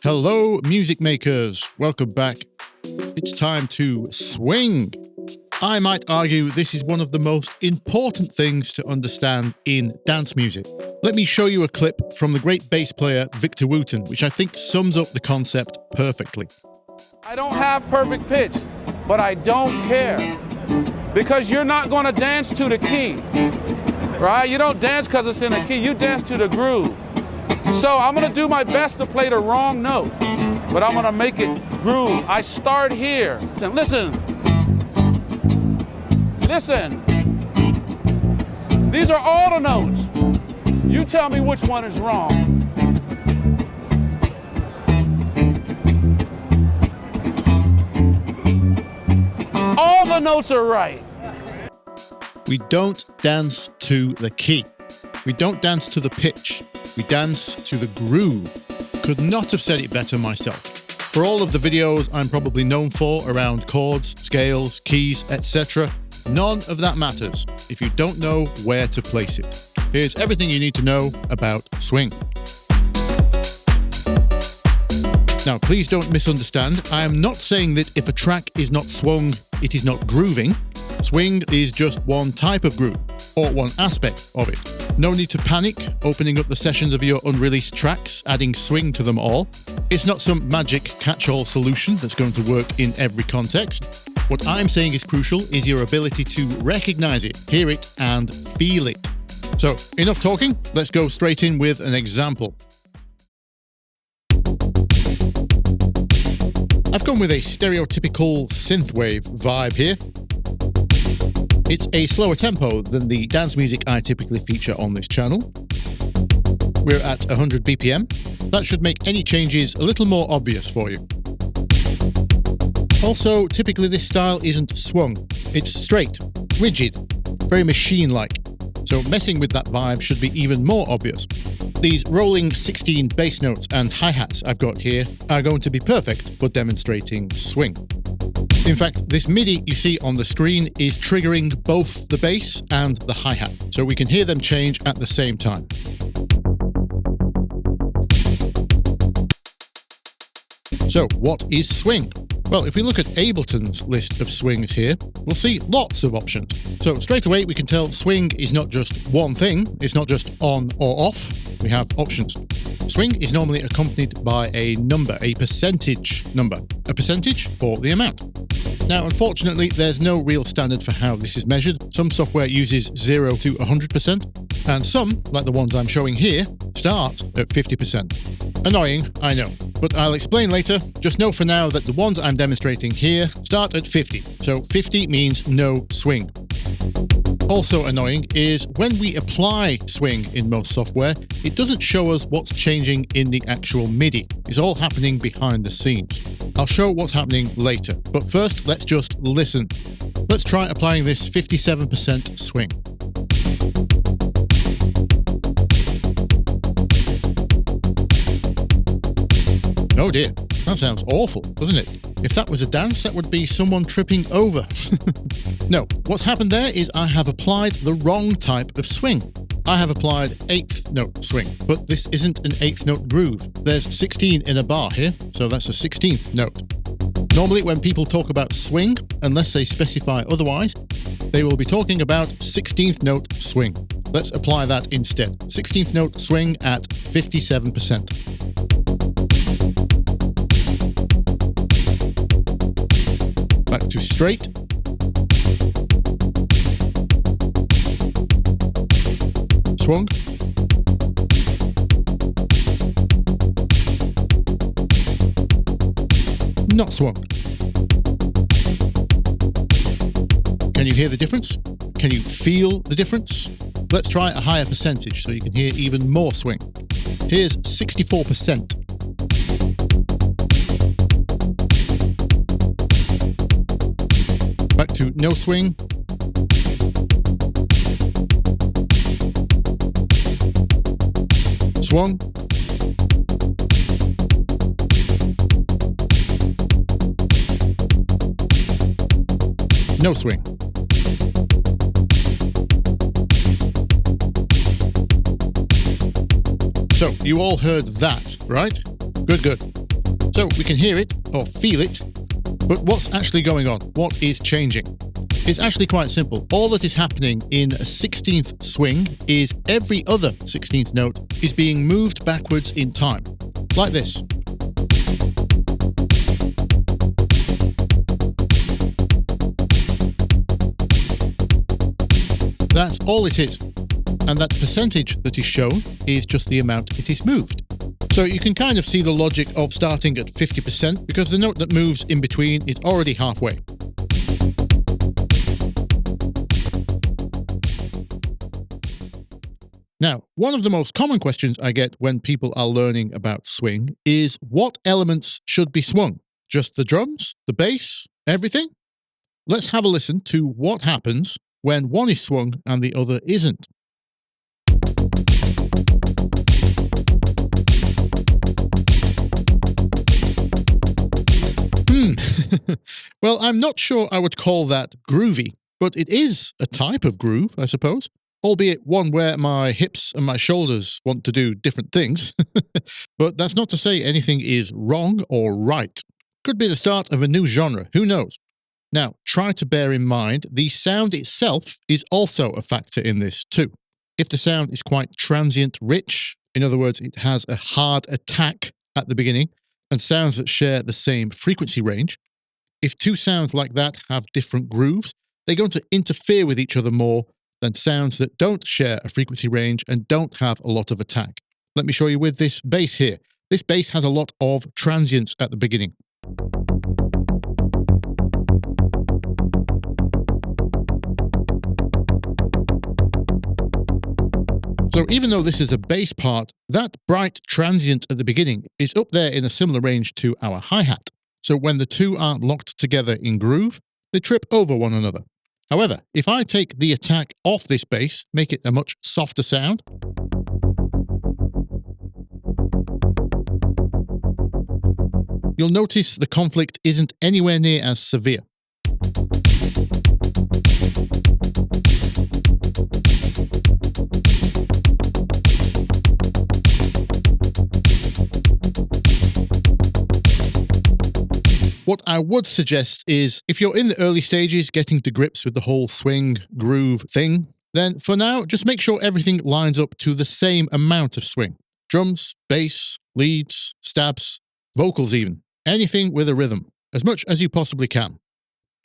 Hello, music makers. Welcome back. It's time to swing. I might argue this is one of the most important things to understand in dance music. Let me show you a clip from the great bass player Victor Wooten, which I think sums up the concept perfectly. I don't have perfect pitch, but I don't care. Because you're not going to dance to the key, right? You don't dance because it's in the key. You dance to the groove. So I'm going to do my best to play the wrong note, but I'm going to make it groove. I start here. Listen. Listen. These are all the notes. You tell me which one is wrong. All the notes are right. We don't dance to the key. We don't dance to the pitch. We dance to the groove. Could not have said it better myself. For all of the videos I'm probably known for around chords, scales, keys, etc., none of that matters if you don't know where to place it. Here's everything you need to know about swing. Now, please don't misunderstand. I am not saying that if a track is not swung, it is not grooving. Swing is just one type of groove, or one aspect of it. No need to panic opening up the sessions of your unreleased tracks, adding swing to them all. It's not some magic catch-all solution that's going to work in every context. What I'm saying is crucial is your ability to recognize it, hear it, and feel it. So, enough talking, let's go straight in with an example. I've gone with a stereotypical synthwave vibe here. It's a slower tempo than the dance music I typically feature on this channel. We're at 100 BPM. That should make any changes a little more obvious for you. Also, typically this style isn't swung. It's straight, rigid, very machine-like. So messing with that vibe should be even more obvious. These rolling 16 bass notes and hi-hats I've got here are going to be perfect for demonstrating swing. In fact, this MIDI you see on the screen is triggering both the bass and the hi-hat, so we can hear them change at the same time. So, what is swing? Well, if we look at Ableton's list of swings here, we'll see lots of options. So straight away we can tell swing is not just one thing, it's not just on or off, we have options. Swing is normally accompanied by a number, a percentage number, a percentage for the amount. Now, unfortunately, there's no real standard for how this is measured. Some software uses 0 to 100%, and some, like the ones I'm showing here, start at 50%. Annoying, I know, but I'll explain later. Just know for now that the ones I'm demonstrating here start at 50, so 50 means no swing. Also annoying is when we apply swing in most software, it doesn't show us what's changing in the actual MIDI. It's all happening behind the scenes. I'll show what's happening later, but first let's just listen. Let's try applying this 57% swing. Oh dear, that sounds awful, doesn't it? If that was a dance, that would be someone tripping over. No, what's happened there is I have applied the wrong type of swing. I have applied 8th note swing, but this isn't an 8th note groove. There's 16 in a bar here, so that's a 16th note. Normally when people talk about swing, unless they specify otherwise, they will be talking about 16th note swing. Let's apply that instead. 16th note swing at 57%. Back to straight. Swung. Not swung. Can you hear the difference? Can you feel the difference? Let's try a higher percentage so you can hear even more swing. Here's 64%. Back to no swing. Swung. No swing. So, you all heard that. right? Good, good. So we can hear it or feel it, but what's actually going on? What is changing? It's actually quite simple. All that is happening in a 16th swing is every other 16th note is being moved backwards in time, like this. That's all it is. And that percentage that is shown is just the amount it is moved. So you can kind of see the logic of starting at 50% because the note that moves in between is already halfway. Now, one of the most common questions I get when people are learning about swing is what elements should be swung? Just the drums, the bass, everything? Let's have a listen to what happens when one is swung and the other isn't. Well, I'm not sure I would call that groovy, but it is a type of groove, I suppose. Albeit one where my hips and my shoulders want to do different things. But that's not to say anything is wrong or right. Could be the start of a new genre, who knows? Now, try to bear in mind the sound itself is also a factor in this too. If the sound is quite transient rich, in other words, it has a hard attack at the beginning, and sounds that share the same frequency range, if two sounds like that have different grooves, they're going to interfere with each other more than sounds that don't share a frequency range and don't have a lot of attack. Let me show you with this bass here. This bass has a lot of transients at the beginning. So even though this is a bass part, that bright transient at the beginning is up there in a similar range to our hi-hat. So when the two aren't locked together in groove, they trip over one another. However, if I take the attack off this bass, make it a much softer sound, you'll notice the conflict isn't anywhere near as severe. What I would suggest is, if you're in the early stages getting to grips with the whole swing groove thing, then for now, just make sure everything lines up to the same amount of swing. Drums, bass, leads, stabs, vocals even. Anything with a rhythm, as much as you possibly can.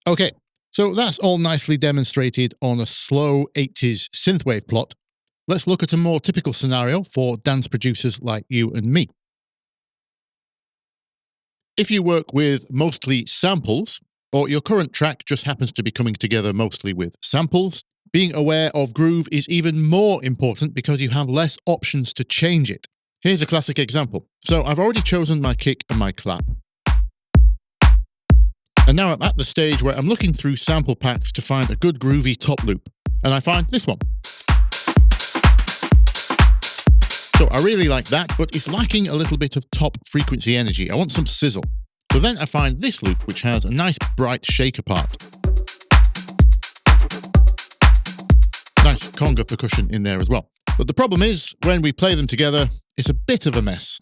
Okay, so that's all nicely demonstrated on a slow 80s synthwave plot. Let's look at a more typical scenario for dance producers like you and me. If you work with mostly samples, or your current track just happens to be coming together mostly with samples, being aware of groove is even more important because you have less options to change it. Here's a classic example. So I've already chosen my kick and my clap. And now I'm at the stage where I'm looking through sample packs to find a good groovy top loop. And I find this one. So I really like that, but it's lacking a little bit of top frequency energy. I want some sizzle. So then I find this loop, which has a nice bright shaker part. Nice conga percussion in there as well. But the problem is, when we play them together, it's a bit of a mess.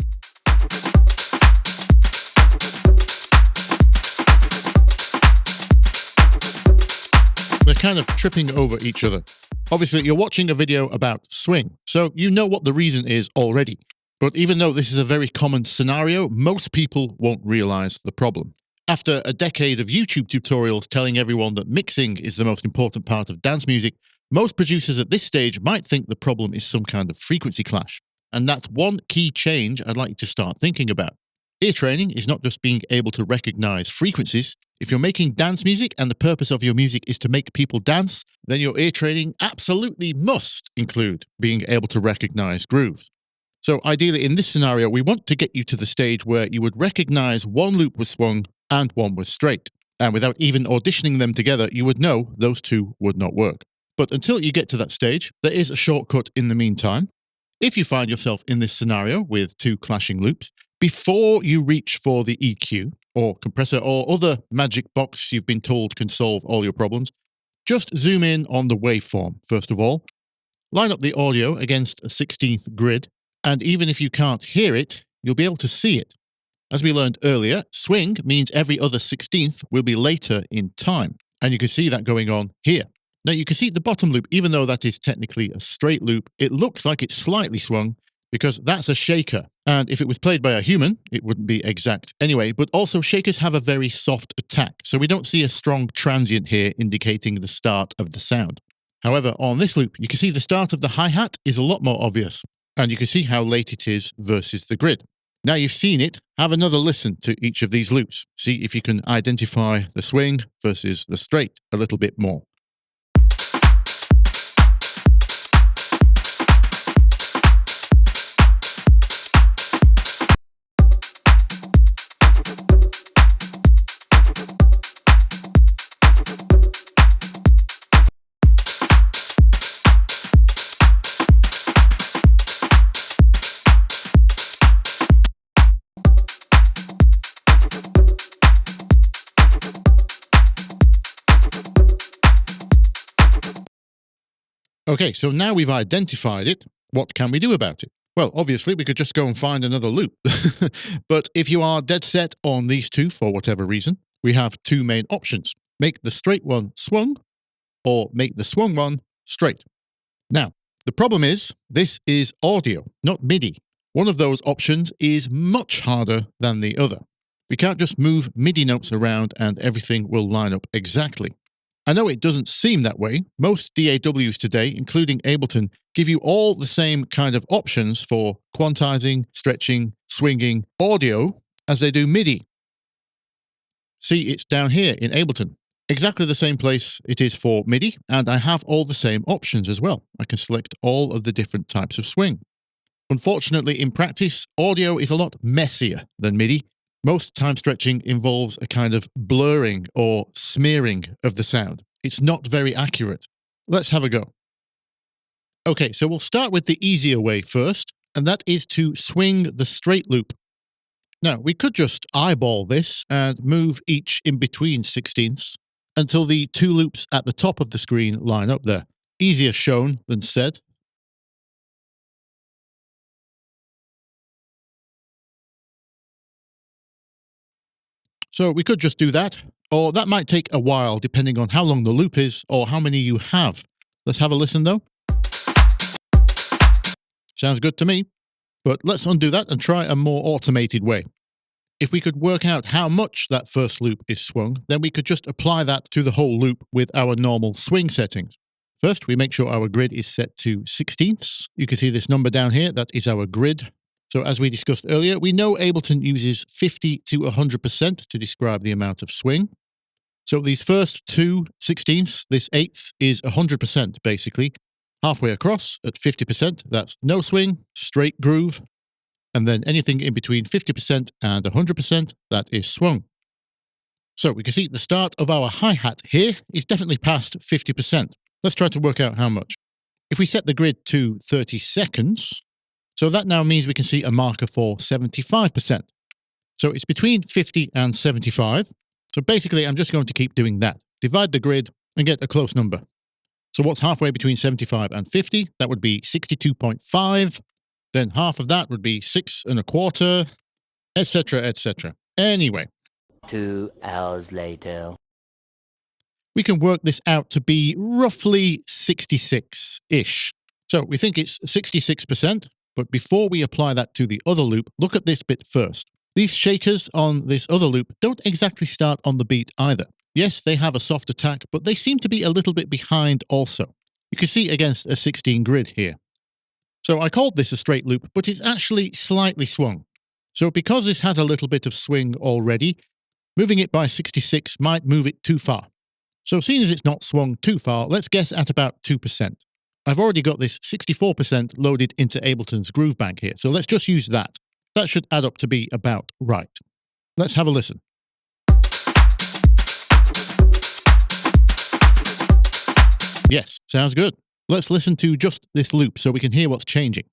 They're kind of tripping over each other. Obviously, you're watching a video about swing, so you know what the reason is already. But even though this is a very common scenario, most people won't realize the problem. After a decade of YouTube tutorials telling everyone that mixing is the most important part of dance music, most producers at this stage might think the problem is some kind of frequency clash. And that's one key change I'd like you to start thinking about. Ear training is not just being able to recognize frequencies. If you're making dance music and the purpose of your music is to make people dance, then your ear training absolutely must include being able to recognize grooves. So ideally in this scenario, we want to get you to the stage where you would recognize one loop was swung and one was straight. And without even auditioning them together, you would know those two would not work. But until you get to that stage, there is a shortcut in the meantime. If you find yourself in this scenario with two clashing loops, before you reach for the EQ or compressor or other magic box you've been told can solve all your problems, just zoom in on the waveform, first of all. Line up the audio against a 16th grid, and even if you can't hear it, you'll be able to see it. As we learned earlier, swing means every other 16th will be later in time. And you can see that going on here. Now you can see the bottom loop, even though that is technically a straight loop, it looks like it's slightly swung because that's a shaker. And if it was played by a human, it wouldn't be exact anyway, but also shakers have a very soft attack. So we don't see a strong transient here indicating the start of the sound. However, on this loop, you can see the start of the hi-hat is a lot more obvious. And you can see how late it is versus the grid. Now you've seen it, have another listen to each of these loops. See if you can identify the swing versus the straight a little bit more. Okay, so now we've identified it, what can we do about it? Well, obviously, we could just go and find another loop. But if you are dead set on these two for whatever reason, we have two main options. Make the straight one swung, or make the swung one straight. Now, the problem is, this is audio, not MIDI. One of those options is much harder than the other. We can't just move MIDI notes around and everything will line up exactly. I know it doesn't seem that way. Most DAWs today, including Ableton, give you all the same kind of options for quantizing, stretching, swinging audio as they do MIDI. See, it's down here in Ableton. Exactly the same place it is for MIDI, and I have all the same options as well. I can select all of the different types of swing. Unfortunately, in practice, audio is a lot messier than MIDI. Most time stretching involves a kind of blurring or smearing of the sound. It's not very accurate. Let's have a go. Okay, so we'll start with the easier way first, and that is to swing the straight loop. Now, we could just eyeball this and move each in between 16ths until the two loops at the top of the screen line up there. Easier shown than said. So we could just do that, or that might take a while depending on how long the loop is or how many you have. Let's have a listen though. Sounds good to me, but let's undo that and try a more automated way. If we could work out how much that first loop is swung, then we could just apply that to the whole loop with our normal swing settings. First, we make sure our grid is set to 16ths. You can see this number down here, that is our grid. So as we discussed earlier, we know Ableton uses 50 to 100% to describe the amount of swing. So these first two 16ths, this eighth is 100% basically. Halfway across at 50%, that's no swing, straight groove. And then anything in between 50% and 100%, that is swung. So we can see the start of our hi-hat here is definitely past 50%. Let's try to work out how much. If we set the grid to 30 seconds, so that now means we can see a marker for 75%. So it's between 50 and 75. So basically, I'm just going to keep doing that. Divide the grid and get a close number. So what's halfway between 75 and 50? That would be 62.5. Then half of that would be 6 1/4, etc., etc. Anyway. 2 hours later. We can work this out to be roughly 66-ish. So we think it's 66%. But before we apply that to the other loop, look at this bit first. These shakers on this other loop don't exactly start on the beat either. Yes, they have a soft attack, but they seem to be a little bit behind also. You can see against a 16 grid here. So I called this a straight loop, but it's actually slightly swung. So because this has a little bit of swing already, moving it by 66 might move it too far. So seeing as it's not swung too far, let's guess at about 2%. I've already got this 64% loaded into Ableton's Groove Bank here, so let's just use that. That should add up to be about right. Let's have a listen. Yes, sounds good. Let's listen to just this loop so we can hear what's changing.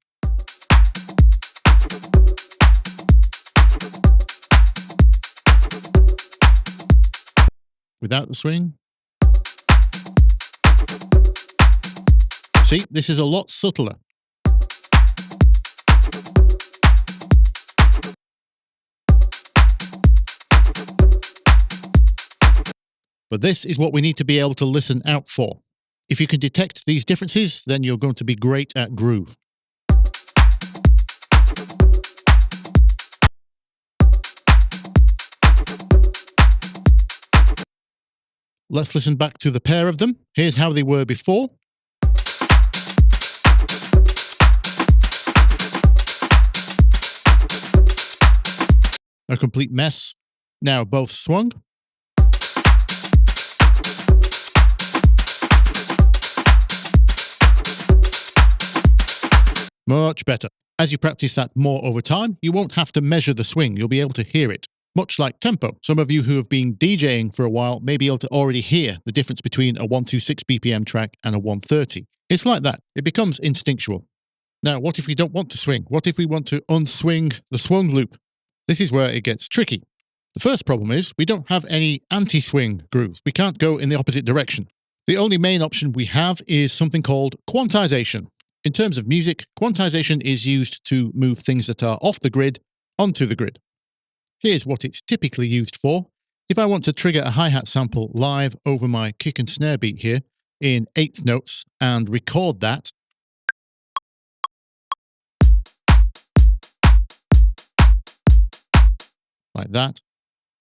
Without the swing. See, this is a lot subtler. But this is what we need to be able to listen out for. If you can detect these differences, then you're going to be great at groove. Let's listen back to the pair of them. Here's how they were before. A complete mess. Now both swung. Much better. As you practice that more over time, you won't have to measure the swing. You'll be able to hear it. Much like tempo. Some of you who have been DJing for a while may be able to already hear the difference between a 126 BPM track and a 130. It's like that. It becomes instinctual. Now, what if we don't want to swing? What if we want to unswing the swung loop? This is where it gets tricky. The first problem is we don't have any anti-swing grooves. We can't go in the opposite direction. The only main option we have is something called quantization. In terms of music, quantization is used to move things that are off the grid onto the grid. Here's what it's typically used for. If I want to trigger a hi-hat sample live over my kick and snare beat here in 8th notes and record that, like that.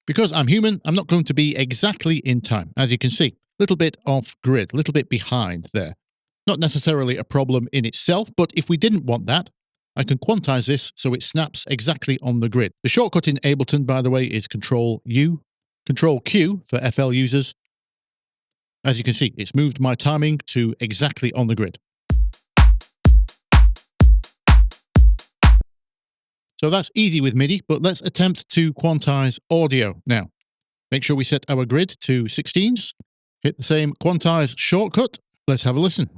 Because I'm human, I'm not going to be exactly in time. As you can see, a little bit off grid, a little bit behind there. Not necessarily a problem in itself, but if we didn't want that, I can quantize this so it snaps exactly on the grid. The shortcut in Ableton, by the way, is Control-U, Control-Q for FL users. As you can see, it's moved my timing to exactly on the grid. So that's easy with MIDI, but let's attempt to quantize audio now. Make sure we set our grid to 16s. Hit the same quantize shortcut. Let's have a listen.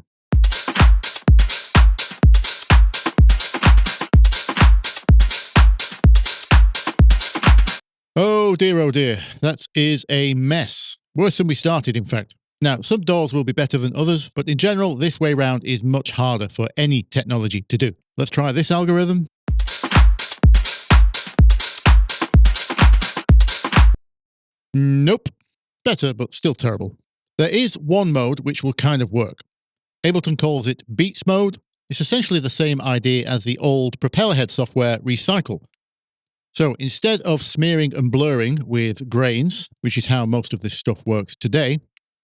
Oh dear, that is a mess. Worse than we started, in fact. Now, some DAWs will be better than others, but in general, this way round is much harder for any technology to do. Let's try this algorithm. Nope. Better, but still terrible. There is one mode which will kind of work. Ableton calls it Beats mode. It's essentially the same idea as the old Propellerhead software Recycle. So instead of smearing and blurring with grains, which is how most of this stuff works today,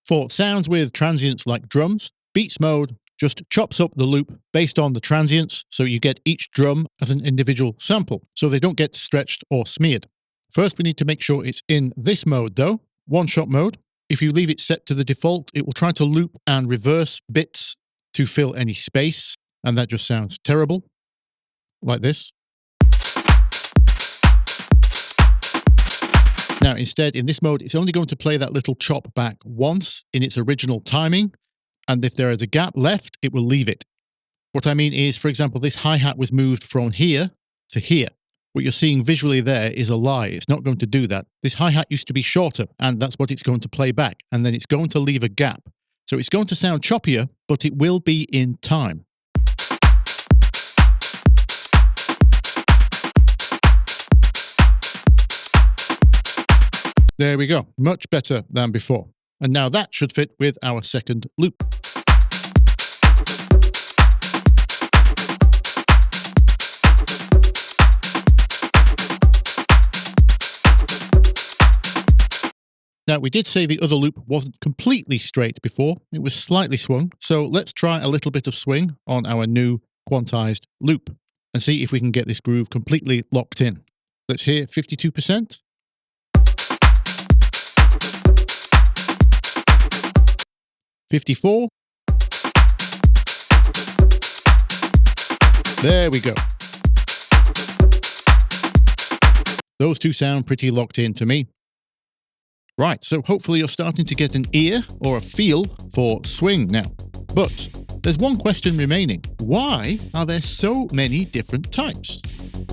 for sounds with transients like drums, Beats mode just chops up the loop based on the transients, so you get each drum as an individual sample, so they don't get stretched or smeared. First, we need to make sure it's in this mode though, one-shot mode. If you leave it set to the default, it will try to loop and reverse bits to fill any space, and that just sounds terrible, like this. Now, instead, in this mode, it's only going to play that little chop back once in its original timing, and if there is a gap left, it will leave it. What I mean is, for example, this hi-hat was moved from here to here. What you're seeing visually there is a lie. It's not going to do that. This hi-hat used to be shorter, and that's what it's going to play back, and then it's going to leave a gap. So it's going to sound choppier, but it will be in time. There we go, much better than before. And now that should fit with our second loop. Now, we did say the other loop wasn't completely straight before, it was slightly swung, so let's try a little bit of swing on our new quantized loop and see if we can get this groove completely locked in. Let's hear 52%. $54. There we go. Those two sound pretty locked in to me. Right, so hopefully you're starting to get an ear or a feel for swing now. But there's one question remaining. Why are there so many different types?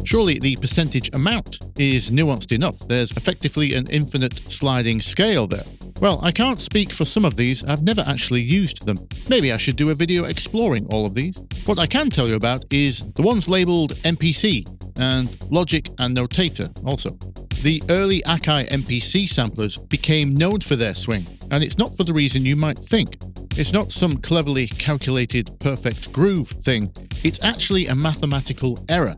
Surely the percentage amount is nuanced enough. There's effectively an infinite sliding scale there. Well, I can't speak for some of these. I've never actually used them. Maybe I should do a video exploring all of these. What I can tell you about is the ones labeled MPC and Logic and Notator also. The early Akai MPC samplers became known for their swing, and it's not for the reason you might think. It's not some cleverly calculated perfect groove thing, it's actually a mathematical error.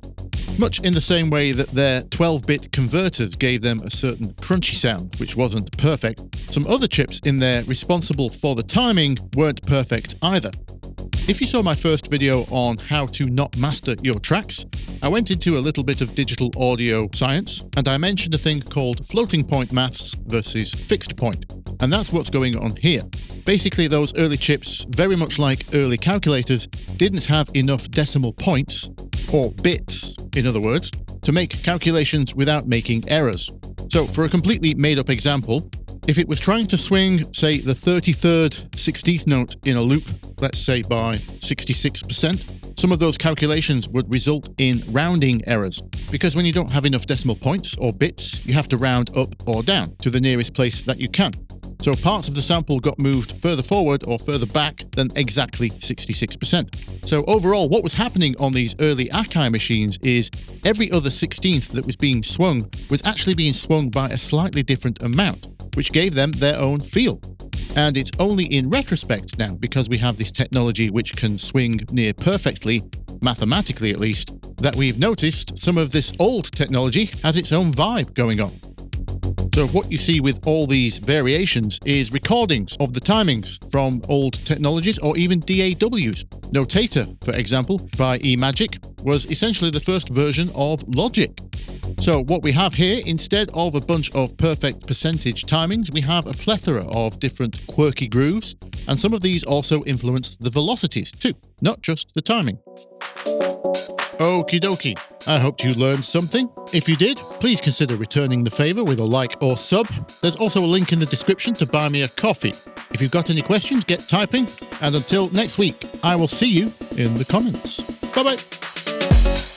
Much in the same way that their 12-bit converters gave them a certain crunchy sound, which wasn't perfect, some other chips in there responsible for the timing weren't perfect either. If you saw my first video on how to not master your tracks, I went into a little bit of digital audio science, and I mentioned a thing called floating point maths versus fixed point. And that's what's going on here. Basically, those early chips, very much like early calculators, didn't have enough decimal points, or bits, in other words, to make calculations without making errors. So for a completely made-up example, if it was trying to swing, say, the 33rd 16th note in a loop, let's say by 66%, some of those calculations would result in rounding errors. Because when you don't have enough decimal points or bits, you have to round up or down to the nearest place that you can. So parts of the sample got moved further forward or further back than exactly 66%. So overall, what was happening on these early Akai machines is every other 16th that was being swung was actually being swung by a slightly different amount, which gave them their own feel. And it's only in retrospect now, because we have this technology which can swing near perfectly, mathematically at least, that we've noticed some of this old technology has its own vibe going on. So what you see with all these variations is recordings of the timings from old technologies or even DAWs. Notator, for example, by eMagic, was essentially the first version of Logic. So what we have here, instead of a bunch of perfect percentage timings, we have a plethora of different quirky grooves, and some of these also influence the velocities too, not just the timing. Okie dokie. I hope you learned something. If you did, please consider returning the favor with a like or sub. There's also a link in the description to buy me a coffee. If you've got any questions, get typing. And until next week, I will see you in the comments. Bye-bye.